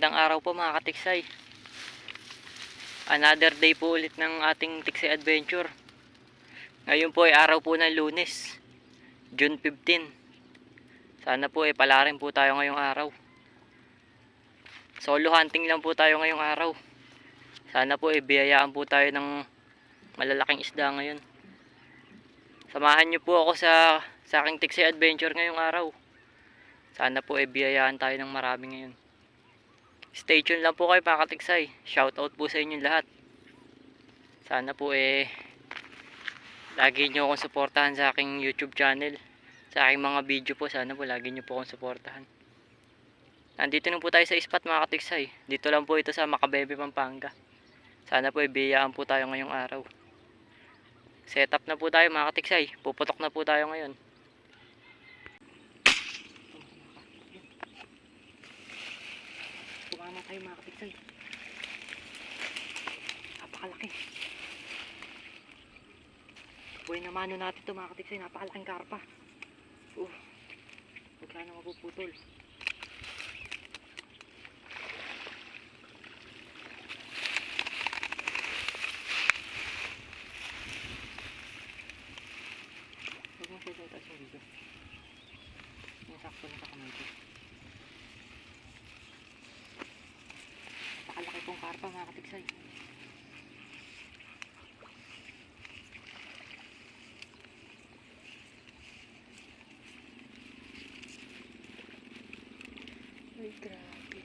Magandang araw po mga katiksay. Another day po ulit ng ating Tiksay Adventure. Ngayon po ay araw po ng Lunes, June 15. Sana po ay pala rin po tayo ngayong araw. Solo hunting lang po tayo ngayong araw. Sana po ay biyayaan po tayo ng malalaking isda ngayon. Samahan niyo po ako sa aking Tiksay Adventure ngayong araw. Sana po ay biyayaan tayo ng marami ngayon. Stay tuned lang po kayo mga katiksay. Shout out po sa inyong lahat. Sana po lagi nyo akong suportahan sa aking YouTube channel. Sa aking mga video po, sana po lagi nyo po akong suportahan. Nandito na po tayo sa spot mga katiksay. Dito lang po ito sa Macabebe, Pampanga. Sana po ibiyayaan po tayo ngayong araw. Set up na po tayo mga katiksay. Puputok na po tayo ngayon. Kumama tayo mga katiksay. Napakalaki. Buhay na mano natin ito mga katiksay. Napakalaking karpa. Huwag sana mapuputol. Huwag mo siya sa itaas yung dito. Nasakto na sa kamay ko. Napakalaki pong karpa mga katiksay. Ay, grabe.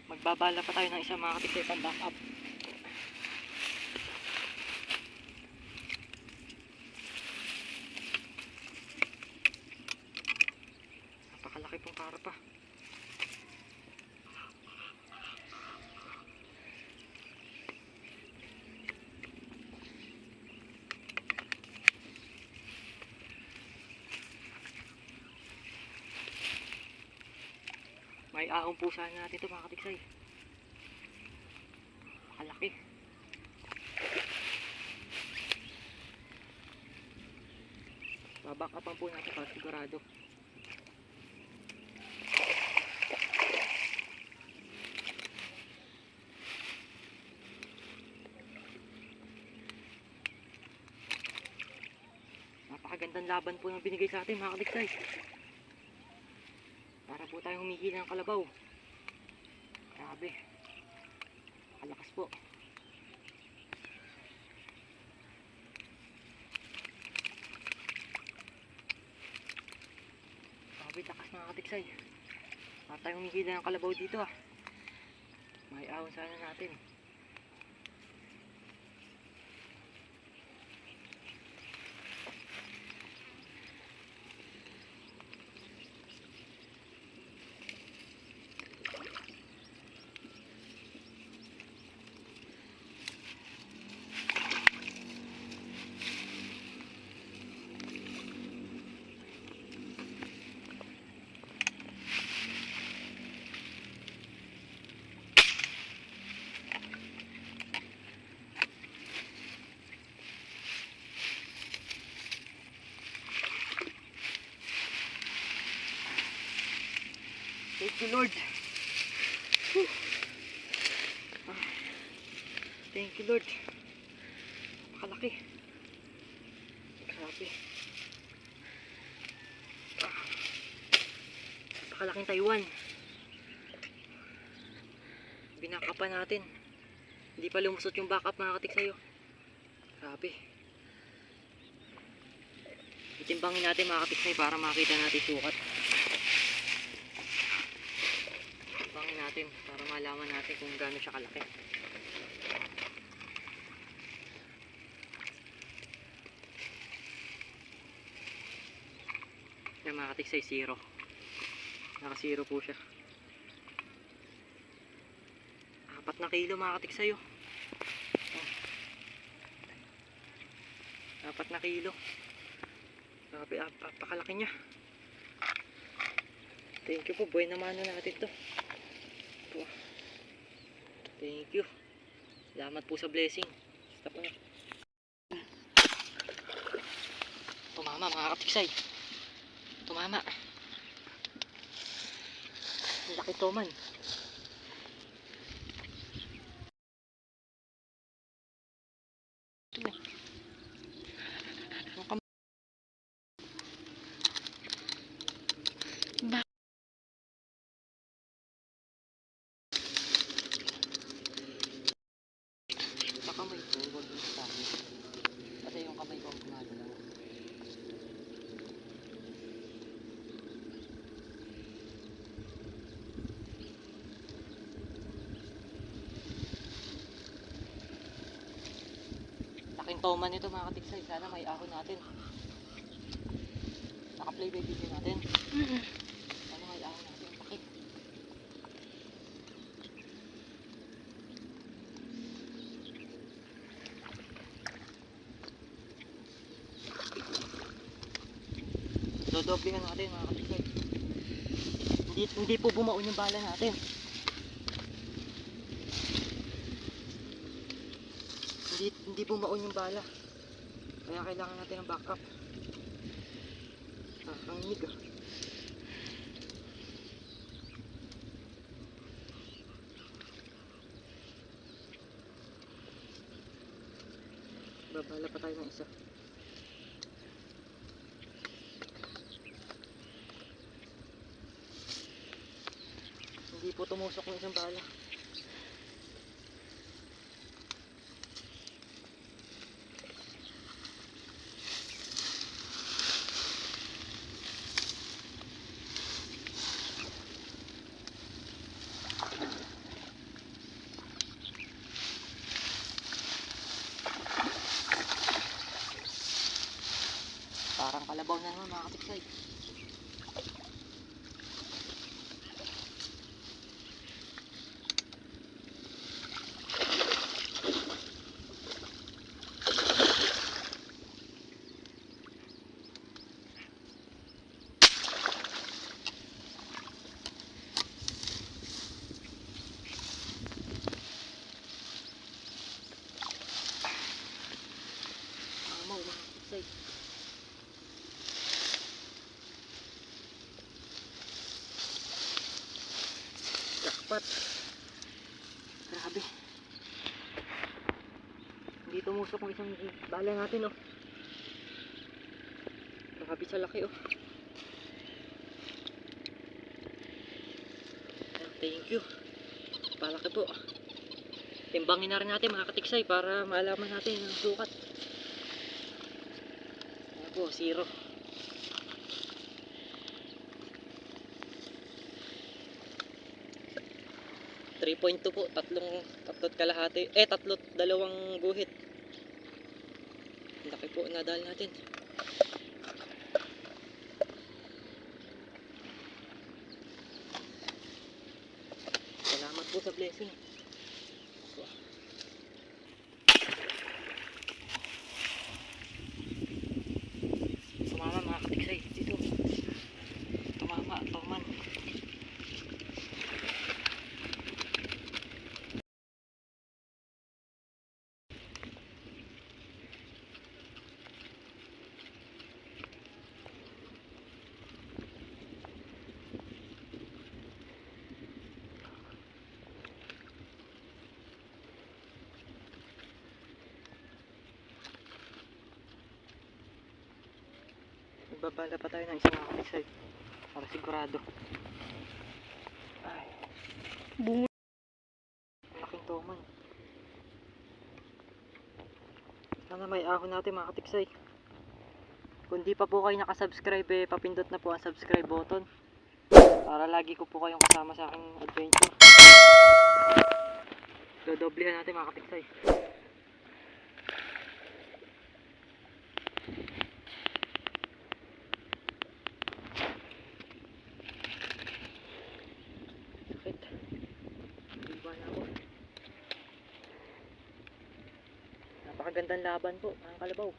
Magbabala pa tayo ng isang mga katiksay pang back up. Napakalaki pong karpa. May aong po sana natin ito mga katiksay. Napakalaki. Baback upan po natin para sigurado. Napakagandang laban po ng binigay sa atin mga katiksay. Para po tayong humihila ng kalabaw. Grabe. Nakalakas po. Grabe, lakas mga katiksay. Para tayong humihila ng kalabaw dito ah. May ahon sana natin. Thank you Lord. Thank you Lord. Napakalaki. Grabe. Napakalaking Taiwan. Binakapan natin. Hindi pa lumusot yung backup mga katiksay. Grabe. Itimbangin natin mga katiksay para makita natin sukat. Itimbangin natin para malaman natin kung gaano siya kalaki. Yan mga katiksay, 0. Naka 0 po siya. 4 na kilo mga katiksay. 4 na kilo. Grabe, pakalaki niya. Thank you po, buhay naman natin to. Thank you. Salamat po sa blessing. Stop na. Tumama mga katiksay. Tumama. Laki to man. Laking toman nito mga katiksay. Sana may ahon natin. Naka-play by video natin. Sana may ahon natin. Laki. Dodoblingan natin mga katiksay. Hindi po bumaon yung bala natin. Hindi bumaon yung bala. Kaya kailangan natin ng backup. Ang inig ah. Babala pa tayo ng isa. Hindi po tumusok ng isang bala. Parang kalabaw na naman mga katiksay. Mamaw mga katiksay. Jackpot. Grabe. Hindi tumusok ng isang bala natin oh. Grabe sa laki oh. Thank you. Palaki po. Timbangin na rin natin mga katiksay para malaman natin ang sukat. Ayan po, 0. .2 po, tatlot kalahati. Dalawang guhit. Laki po nadal natin. Salamat po sa blessing. Tumama mga katiksay dito. Tumama, toman. Magbabala pa tayo ng isang mga katiksay para sigurado. Ay, bungo. Laking toman. Sana may ahon natin mga katiksay. Kung di pa po kayo nakasubscribe papindot na po ang subscribe button para lagi ko po kayong kasama sa aking adventure. Dodoblehan natin mga katiksay. Sakit. Iba na ako. Napakagandang laban po mga kalabaw.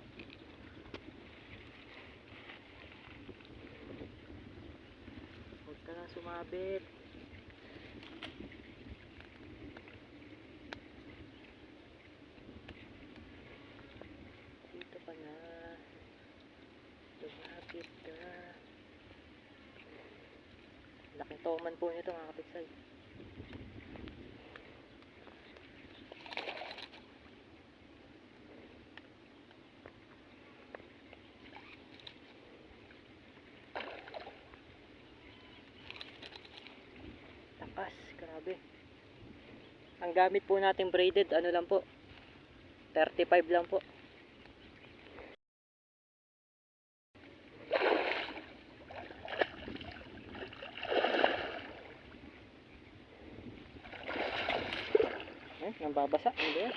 Huwag ka na sumabit. Dito ka na. Lumapit ka. Laking toman po nito mga katiksay. Takas, grabe. Ang gamit po nating braided, ano lang po, 35 lang po. Nambabasa, hindi yan.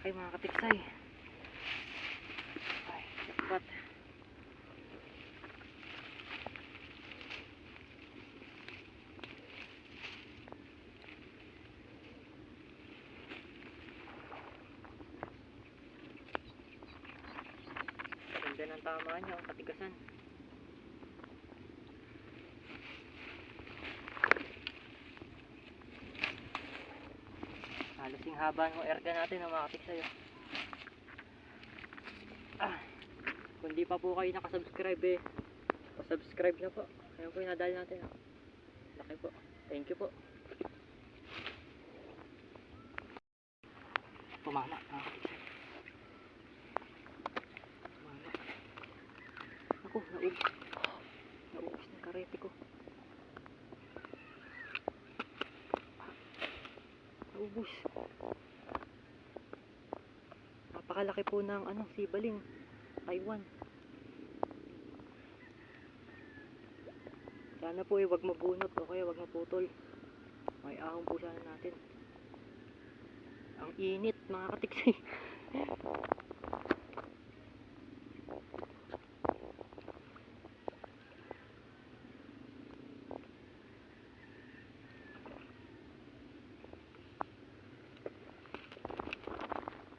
laki mga katiksay. Ay, jackpot. Ganda ng tama niya, ang katigasan. Halos yung haba ng erga natin ang mga katiksay. Kung di pa po kayo nakasubscribe subscribe na po. Ayan po yung nadali natin. Laki po. Thank you po. Pumana. Pumana. Ako, naubos na karete ko. Naubos. Napakalaki po ng sibaling. Taiwan. Sana po wag mabunot o kaya wag maputol. May ahon po sana natin. Ang init mga katiksi.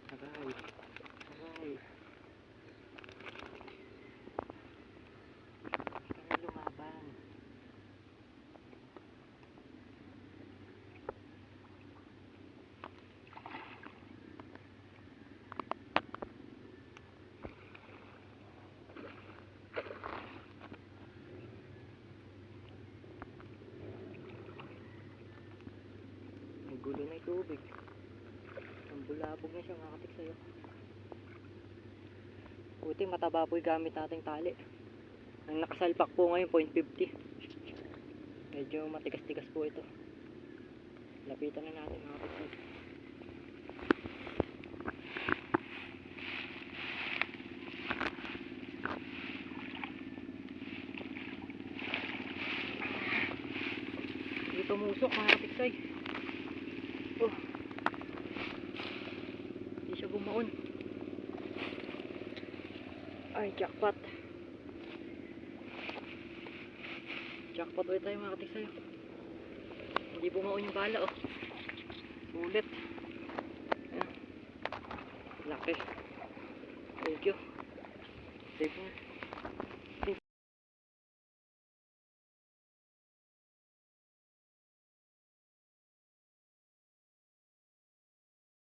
Aray. Aray. Kaya lumaban. Gulo na yung tubig. Ang bulabog na siya mga katiksayo. Buti mataba po yung gamit nating tali. Ang nakasalpak po ngayon 0.50. Medyo matigas-tigas po ito. Lapitan na natin mga katiksayo. Hindi tumusok mga katiksayo. Oh. Hindi siya bumaon. Ay, jackpot. Jackpot ulit tayo mga katiksayo. Hindi bumaon yung bala oh. Ulit. Ayan. Laki. Thank you. Thank you.